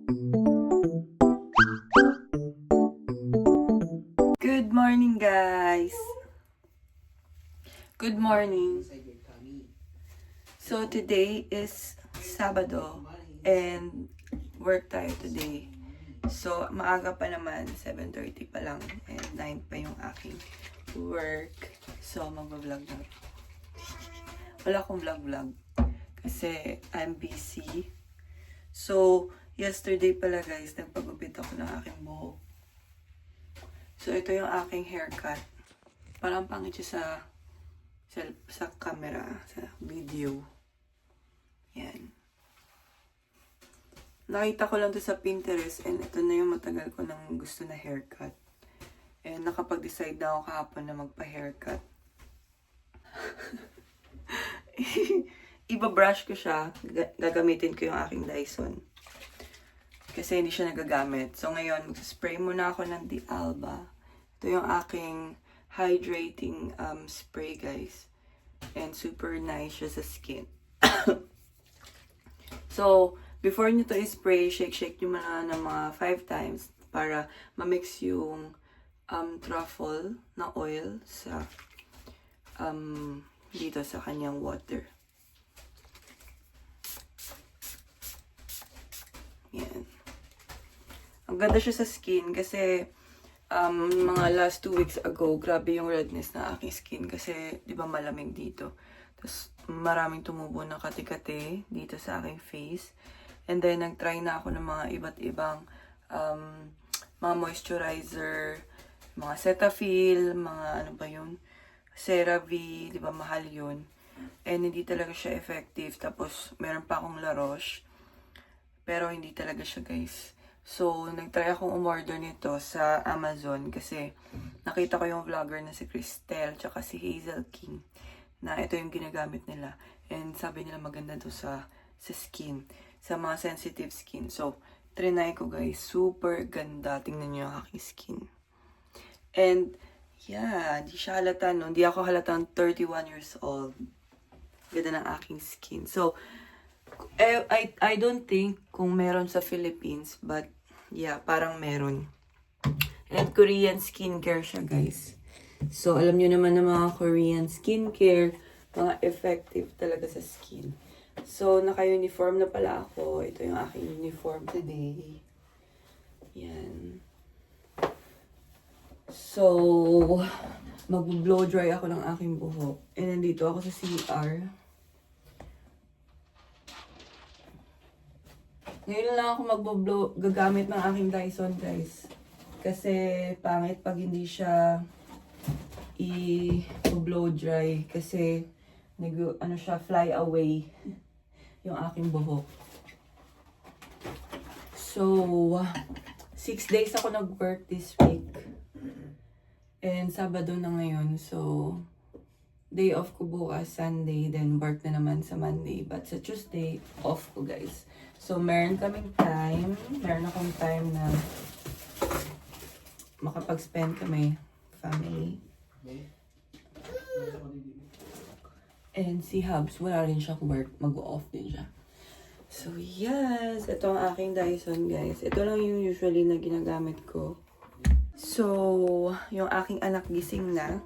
Good morning, guys! Good morning! So, today is Sabado and work tayo today. So, maaga pa naman, 7:30 pa lang and 9 pa yung aking work. So, mag-vlog na. Wala akong vlog kasi I'm busy. So, yesterday pala guys, nagpagupit ako ng aking buhok. So, ito yung aking haircut. Parang pangit siya sa camera, sa video. Yan. Nakita ko lang to sa Pinterest and ito na yung matagal ko nang gusto na haircut. And nakapag-decide na ako kahapon na magpa-haircut. Iba-brush ko siya. Gagamitin ko yung aking Dyson. Kasi hindi siya nagagamit. So ngayon, mag-spray muna ako ng D'Alba. Ito yung aking hydrating spray, guys. And super nice siya sa skin. So, before nyo to i-spray, shake nyo muna ng mga 5 times para ma-mix yung truffle na oil sa dito sa kanyang water. Yan. Ang ganda siya sa skin kasi mga last 2 weeks ago, grabe yung redness na aking skin kasi di ba malamig dito. Tapos maraming tumubo na kati-kati dito sa aking face. And then nag-try na ako ng mga iba't ibang mga moisturizer, mga Cetaphil, mga ano ba yun, CeraVe, di ba mahal yun. And hindi talaga siya effective. Tapos meron pa akong La Roche. Pero hindi talaga siya, guys. So, nag-try akong umorder nito sa Amazon kasi nakita ko yung vlogger na si Cristel tsaka si Hazel King na ito yung ginagamit nila. And sabi nila maganda to sa skin, sa mga sensitive skin. So, trinay ko, guys. Super ganda. Tingnan nyo yung aking skin. And, yeah, di siya halata, no? Di ako halatang 31 years old. Ganda ng aking skin. So, I don't think kung meron sa Philippines, but yeah, parang meron. And Korean skincare siya, guys. So, alam nyo naman na mga Korean skincare, mga effective talaga sa skin. So, naka-uniform na pala ako. Ito yung aking uniform today. Yan. So, mag-blow dry ako ng aking buhok. And nandito ako sa CR. Ngayon lang ako gagamit ng aking Dyson, guys. Kasi pangit pag hindi siya i-blow dry. Kasi ano siya, fly away yung aking buhok. So, 6 days ako nag-work this week. And Sabado na ngayon. So, day off ko bukas, Sunday. Then work na naman sa Monday. But sa Tuesday, off ko, guys. So, meron akong time na makapag-spend kami, family. And si Hubs, wala rin siyang work, mag-off din siya. So, yes, ito ang aking Dyson, guys. Ito lang yung usually na ginagamit ko. So, yung aking anak gising na.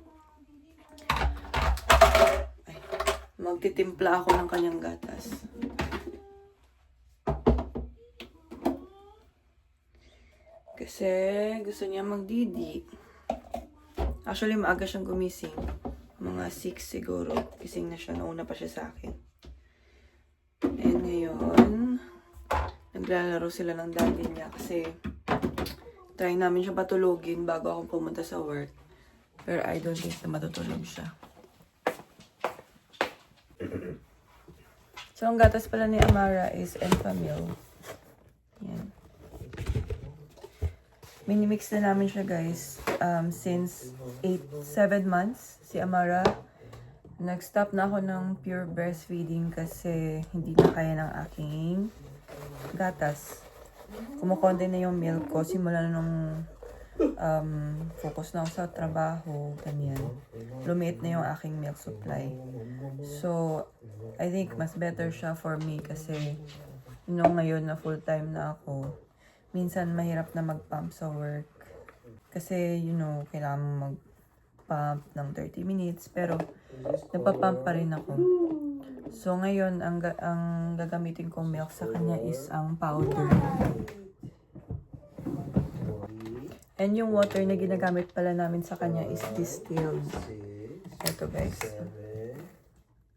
Ay, magtitimpla ako ng kanyang gatas. Kasi gusto niya magdidi. Actually, maaga siyang gumising. Mga 6 siguro. Gising na siya. Nauna pa siya sa akin. And ngayon, naglalaro sila ng daddy niya. Kasi, try namin siya patulogin bago ako pumunta sa work. Pero I don't think na matutulog siya. So, ang gatas pala ni Amara is Enfamil. Yan. Minimix na namin siya, guys. Since 7 months, si Amara. Nag-stop na ako ng pure breastfeeding kasi hindi na kaya ng aking gatas. Kumukonti na yung milk ko. Simula nung focus na ako sa trabaho, ganyan. Lumiit na yung aking milk supply. So, I think mas better siya for me kasi nung ngayon na full-time na ako, minsan mahirap na mag-pump sa work. Kasi, kailangan mo mag-pump ng 30 minutes. Pero, nagpa-pump pa rin ako. So, ngayon, ang gagamitin kong milk sa kanya is ang powder. And yung water na ginagamit pala namin sa kanya is distilled. Ito guys.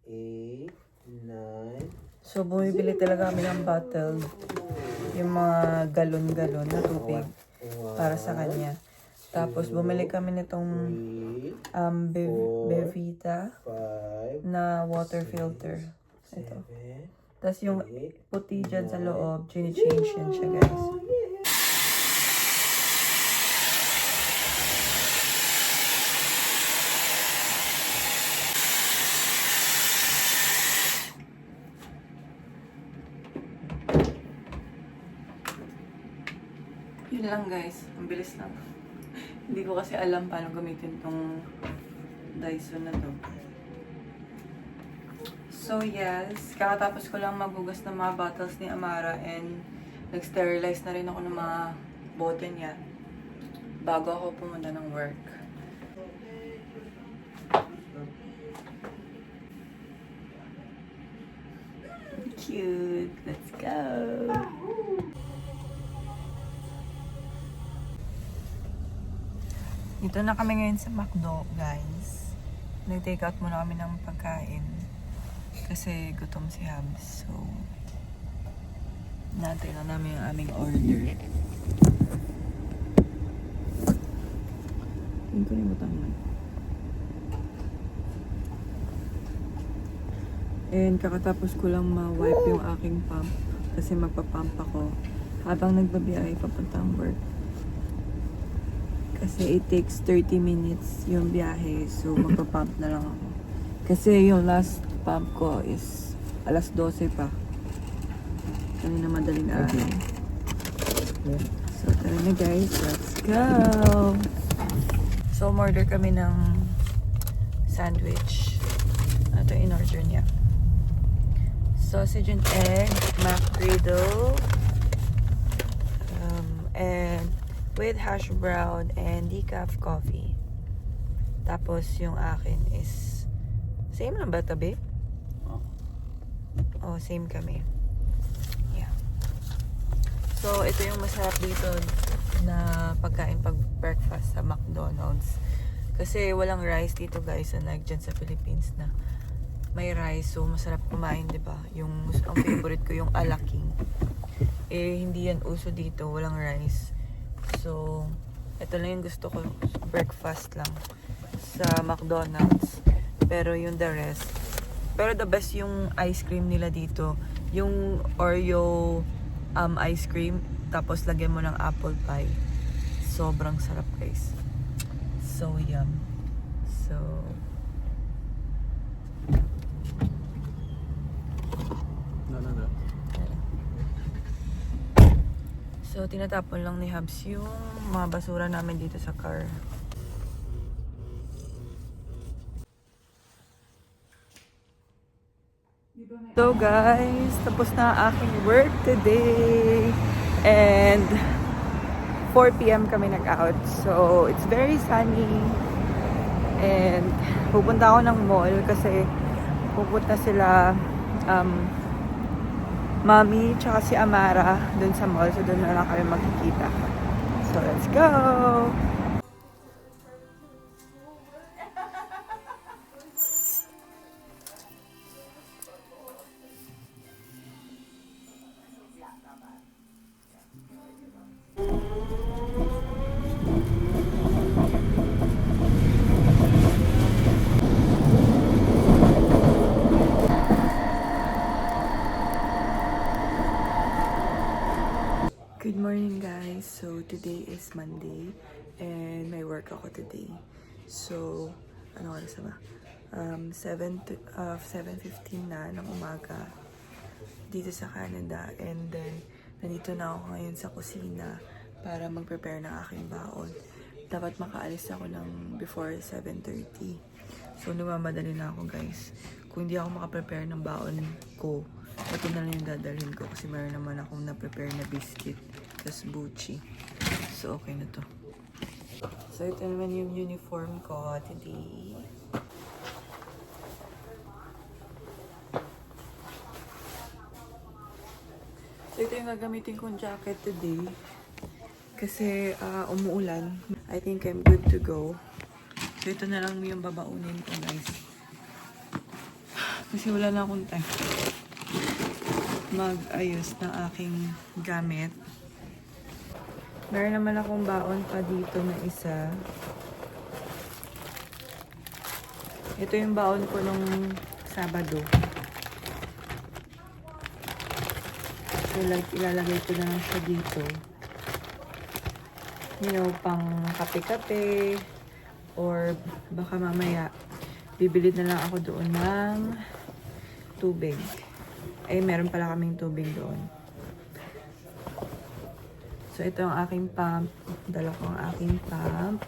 8, 9. So, bumibili talaga kami ng bottle. Yung mga galon-galon na tubig para sa kanya. Tapos, bumili kami nitong Bevita na water filter. Ito. Tapos, yung puti dyan sa loob, change yan siya guys. Yun lang guys, ang bilis lang. Hindi ko kasi alam paano gamitin tong Dyson na to. So yes, kakatapos ko lang magugas ng mga bottles ni Amara and nag-sterilize na rin ako ng mga bote niya bago ako pumunta ng work. Cute! Let's go! Dito na kami ngayon sa McDo, guys. Nag-take out muna kami ng pagkain. Kasi gutom si Habs. So, natin na namin yung aming order. Tingin ko yung butang mo. And kakatapos ko lang ma-wipe yung aking pump. Kasi magpa-pump ako. Habang nagbabiyahe papuntang work. Kasi it takes 30 minutes yung biyahe. So, magpa-pump na lang ako. Kasi yung last pump ko is alas 12 pa. Kanina madaling araw. So, tara na guys. Let's go! So, umorder kami ng sandwich. Ito in-order niya. Sausage and egg, McGriddle, and with hash brown and decaf coffee. Tapos yung akin is same lang ba tabi? Oh, same kami. Yeah. So ito yung masarap dito na pagkain pag breakfast sa McDonald's. Kasi walang rice dito guys, unlike dyan sa Philippines na may rice, so masarap kumain, 'di ba? Ang favorite ko yung alaking. Eh hindi yan uso dito, walang rice. So, ito lang yung gusto ko, breakfast lang sa McDonald's. Pero yung the rest. Pero the best yung ice cream nila dito. Yung Oreo ice cream, tapos lagyan mo ng apple pie. Sobrang sarap guys. So yum. So, So, tinatapon lang ni Habs yung mga basura namin dito sa car. So guys, tapos na aking work today. And 4 PM kami nag-out. So, it's very sunny. And pupunta ako ng mall kasi pupunta sila Mami, tsaka si Amara dun sa mall. So, dun na lang kami magkikita. So, let's go! Good morning guys. So today is Monday and may work ako today. So ano oras na ba? 7:15 na ng umaga dito sa Canada, and then nandito na ako ngayon sa kusina para mag-prepare ng aking baon. Dapat makaalis ako ng before 7:30. So nagmamadali na ako guys. Kung hindi ako makaprepare ng baon ko, ito na lang yung dadalhin ko kasi meron naman akong na-prepare na biscuit. tas Bucci. So, okay na to. So, ito naman yung uniform ko today. So, ito yung gagamitin kong jacket today. Kasi umuulan. I think I'm good to go. So, ito na lang yung babaunin ko, guys. Kasi wala na akong time mag-ayos ng aking gamit. Meron naman akong baon pa dito na isa. Ito yung baon ko nung Sabado. So, like, ilalagay ko na lang siya dito. You know, pang kape-kape. Or baka mamaya, bibili na lang ako doon ng tubig. Ay, meron pala kaming tubig doon. So, ito ang aking pump. Dala ko ang aking pump.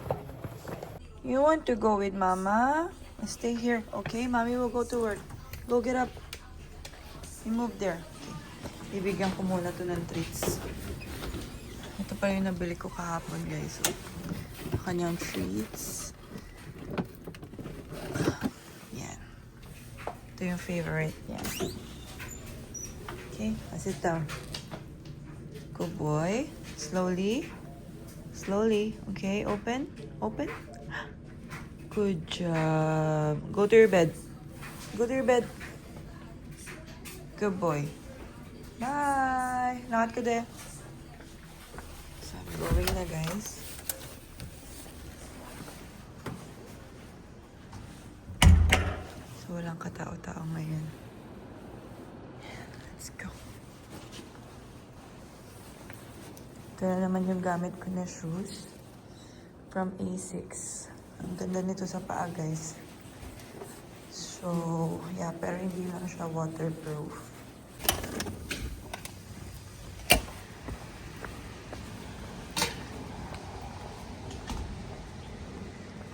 You want to go with Mama? Stay here, okay? Mommy will go to work. Go get up. You move there. Okay. Ibigyan ko muna to ng treats. Ito pa yung nabili ko kahapon, guys. So, kanyang treats. Yan. Ito yung favorite niya. Okay, sit down. Good boy. Slowly. Slowly. Okay, open. Open. Good job. Go to your bed. Go to your bed. Good boy. Bye. Lakad ka din. So, I'm going na, guys. So, walang katao-tao ngayon. Let's go. Ito na naman yung gamit ko na shoes. From A6. Ang ganda nito sa paa, guys. So, yeah, pero hindi lang siya waterproof.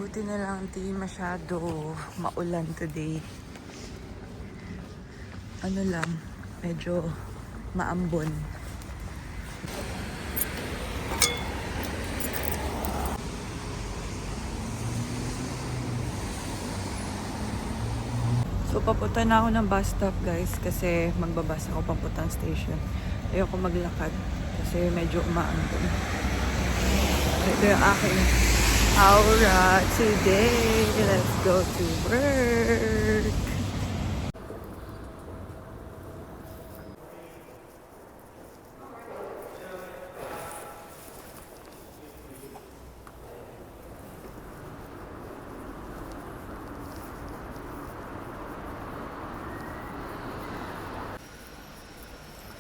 Buti na lang di masyado maulan today. Ano lang, medyo maambon. So, papunta na ako ng bus stop, guys, kasi magbabas ako papuntang station. Ayoko maglakad kasi medyo umaambon. So, ito yung aking aura today. Let's go to work.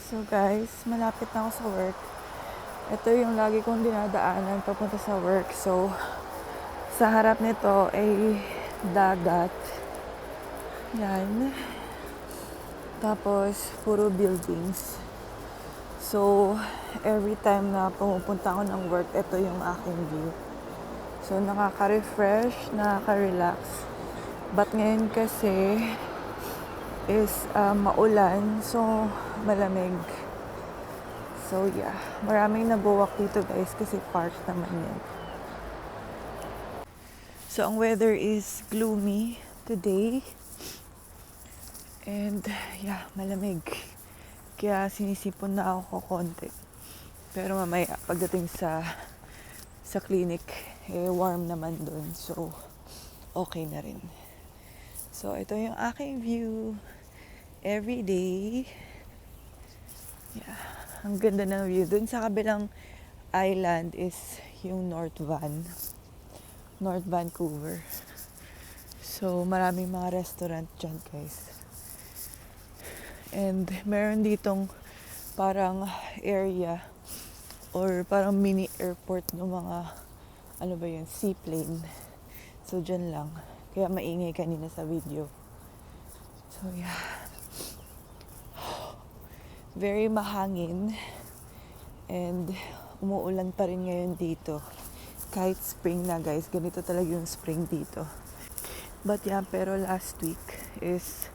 So guys, malapit na ako sa work. Ito yung lagi kong dinadaanan papunta sa work. So, sa harap nito ay dagat. Yan. Tapos, puro buildings. So, every time na pumupunta ako ng work, ito yung aking view. So, nakaka-refresh, nakaka-relax. But ngayon kasi is maulan. So, malamig. So, yeah. Maraming nabuwak dito, guys, kasi park naman yan. So, ang weather is gloomy today. And, yeah, malamig. Kaya sinisipon na ako konti. Pero mamaya, pagdating sa clinic, eh, warm naman dun. So, okay na rin. So, ito yung aking view every day. Yeah, ang ganda ng view. Dun sa kabilang island is yung North Vancouver. So, maraming mga restaurant dyan, guys. And meron ditong parang area or parang mini airport ng mga, ano ba yun, seaplane. So, dyan lang. Kaya maingay kanina sa video. So, yeah. Very mahangin. And umuulan pa rin ngayon dito. Kahit spring na, guys. Ganito talaga yung spring dito. But yeah, pero last week is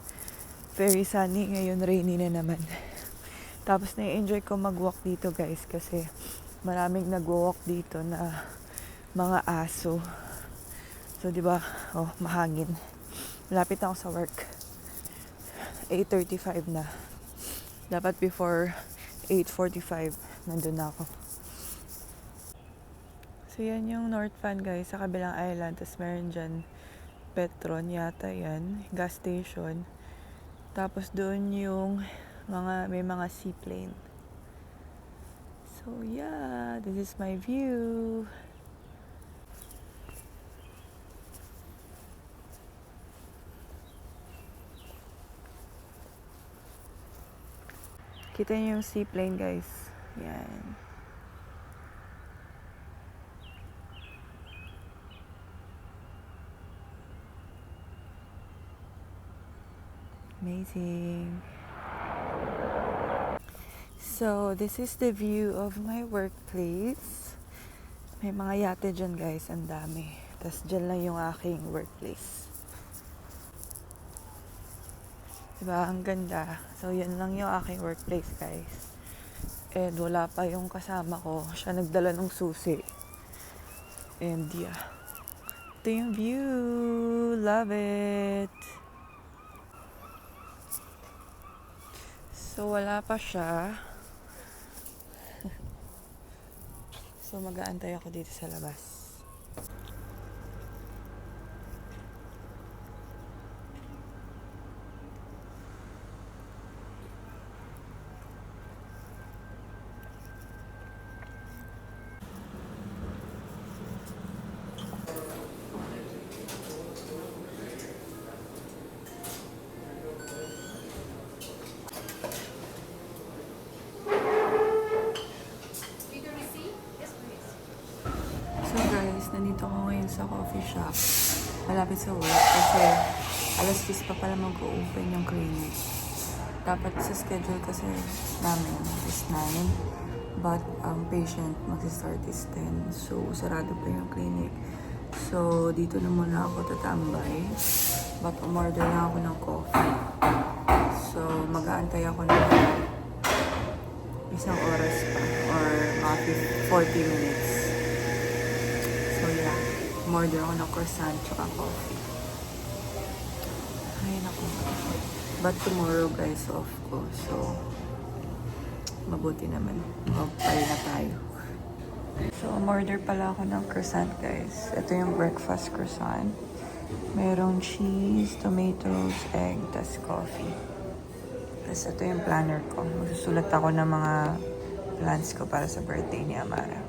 very sunny. Ngayon rainy na naman. Tapos na-enjoy ko mag-walk dito guys kasi maraming nag-walk dito na mga aso. So, di ba? Oh, mahangin. Malapit na ako sa work. 8:35 na. Dapat before 8:45, nandun na ako. So, yan yung North Fan guys, sa kabilang island. Tapos meron dyan Petron yata yan, gas station. Tapos doon yung may mga seaplane. So yeah, this is my view. Kita niyo yung seaplane guys. Yan. Amazing. So, this is the view of my workplace. May mga yate dyan guys, ang dami. Tapos dyan lang yung aking workplace. Diba? Ang ganda. So, yan lang yung aking workplace guys. And wala pa yung kasama ko. Siya nagdala ng susi. And yeah. Ito yung view. Love it. So, wala pa siya. So, mag-aantay ako dito sa labas. So guys, nandito ako ngayon sa coffee shop. Malapit sa work kasi alas 10 pa pala mag-open yung clinic. Dapat sa schedule kasi namin is 9. But ang patient mag-start is 10. So, sarado pa yung clinic. So, dito na muna ako tatambay. But umorder na ako ng coffee. So, mag-aantay ako ng isang oras pa or mga 40 minutes. So yeah, umorder ako ng croissant tsaka coffee. Ay, naku. But tomorrow guys, off ko. So, mabuti naman. Magpayo na tayo. So, umorder pala ako ng croissant guys. Ito yung breakfast croissant. Merong cheese, tomatoes, egg, tas coffee. Tapos ito yung planner ko. Magsusulat ako ng mga plans ko para sa birthday ni Amara.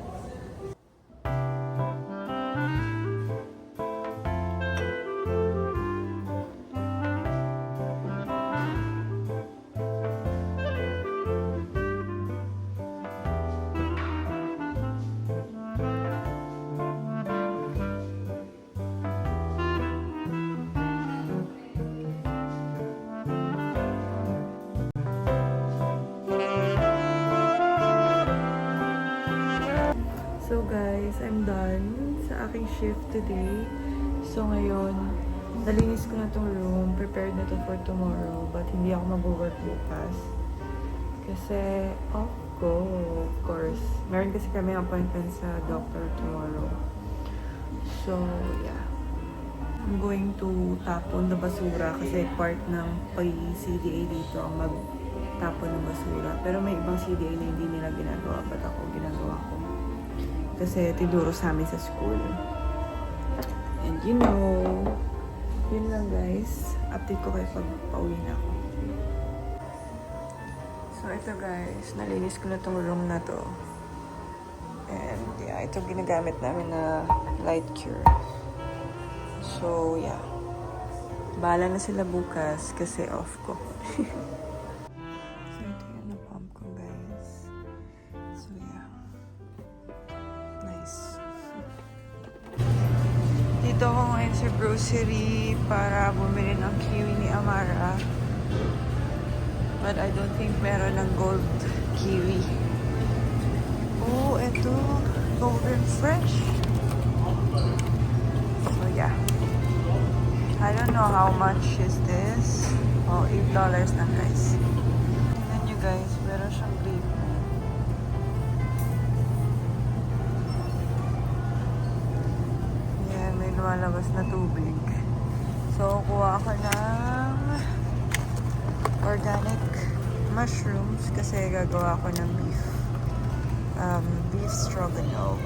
So guys, I'm done sa aking shift today. So ngayon, nalinis ko na tong room, prepared na to for tomorrow, but hindi ako mag-work bukas. Kasi off ko, of course. Meron kasi kami appointment sa doctor tomorrow. So yeah. I'm going to tapon the basura kasi part ng pag-CDA dito ang magtapon ng basura. Pero may ibang CDA na hindi nila ginagawa, but ako ginagawa ko. Kasi tinuro sa amin sa school. And you know, yun lang guys. Update ko kayo pag pauwi na ako. So ito guys, nalinis ko na tong room na to. And yeah, ito ginagamit namin na light cure. So yeah, bahala na sila bukas kasi off ko. So ito yung na-pump ko guys. So yeah. Nice. Dito ako ngayon sa grocery para bumili ng kiwi ni Amara. But I don't think meron ng gold kiwi. Oh, eto. Golden fresh. So yeah. I don't know how much is this. Oh, $8 lang guys. Tingnan nyo guys, meron siyang grape. Yan, may lumalabas na tubig. So, kuha ako ng organic mushrooms kasi gagawa ko ng beef stroganoff.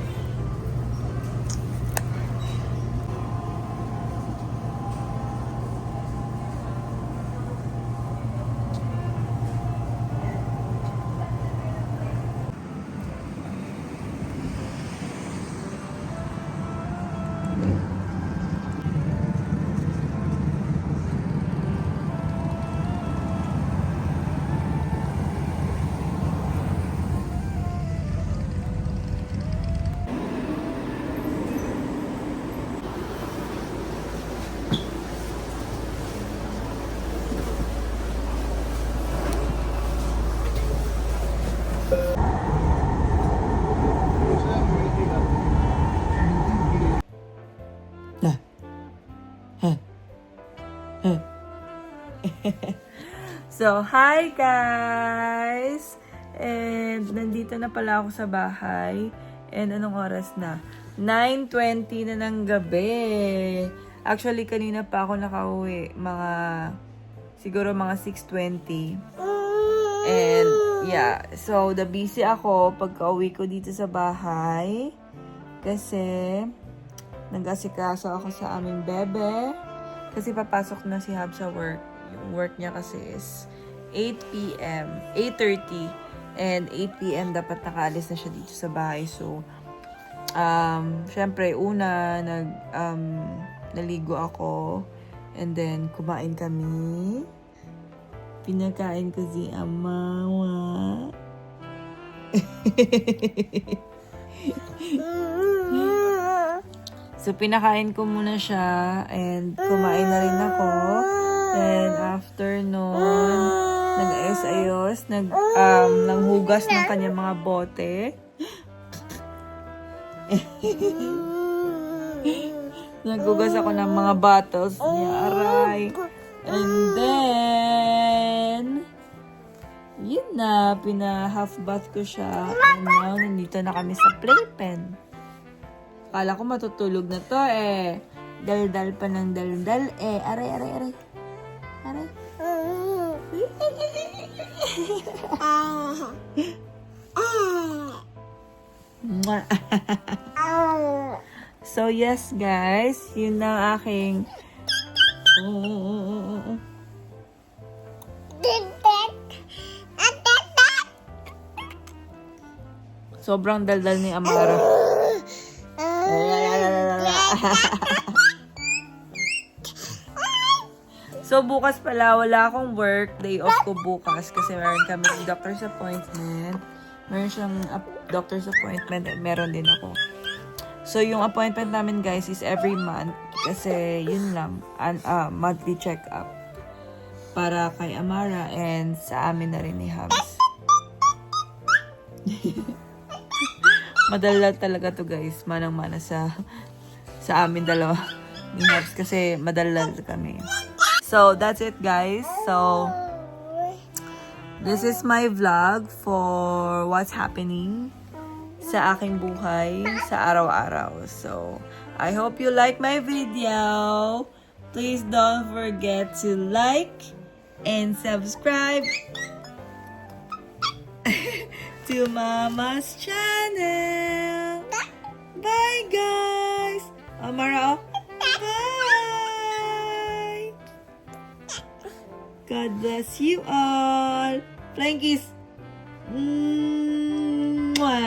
So, hi guys! And nandito na pala ako sa bahay. And anong oras na? 9:20 na ng gabi. Actually, kanina pa ako nakauwi. Siguro mga 6:20. And yeah, so the busy ako pagka-uwi ko dito sa bahay. Kasi nag-asikaso ako sa aming bebe. Kasi papasok na si Hab sa work. Yung work niya kasi is 8 p.m. 8:30. And 8 p.m. dapat nakaalis na siya dito sa bahay. So, syempre, una, naligo ako. And then, kumain kami. Pinakain ko si Amawa. So, pinakain ko muna siya. And kumain na rin ako. Then, after nun, nag-ayos-ayos, nanghugas ng kanyang mga bote. Naghugas ako ng mga bottles niya, aray. And then, yun na, pina-half bath ko siya. And now, nandito na kami sa playpen. Akala ko matutulog na to eh. Dal-dal pa ng dal-dal eh. Aray, aray, aray. Aray. So yes guys, yun na aking sobrang daldal ni Amara. So, bukas pala, wala akong work. Day off ko bukas kasi meron kami doctor's appointment. Meron siyang doctor's appointment at meron din ako. So, yung appointment namin, guys, is every month. Kasi, yun lang, monthly check-up. Para kay Amara and sa amin na rin ni Habs. Madala talaga to guys. Manang-mana sa amin dalawa ni Habs kasi madala kami. So, that's it guys. So, this is my vlog for what's happening sa aking buhay sa araw-araw. So, I hope you like my video. Please don't forget to like and subscribe to Mama's channel. Bye guys. Amara, bye. God bless you all. Flying kiss. Mwah.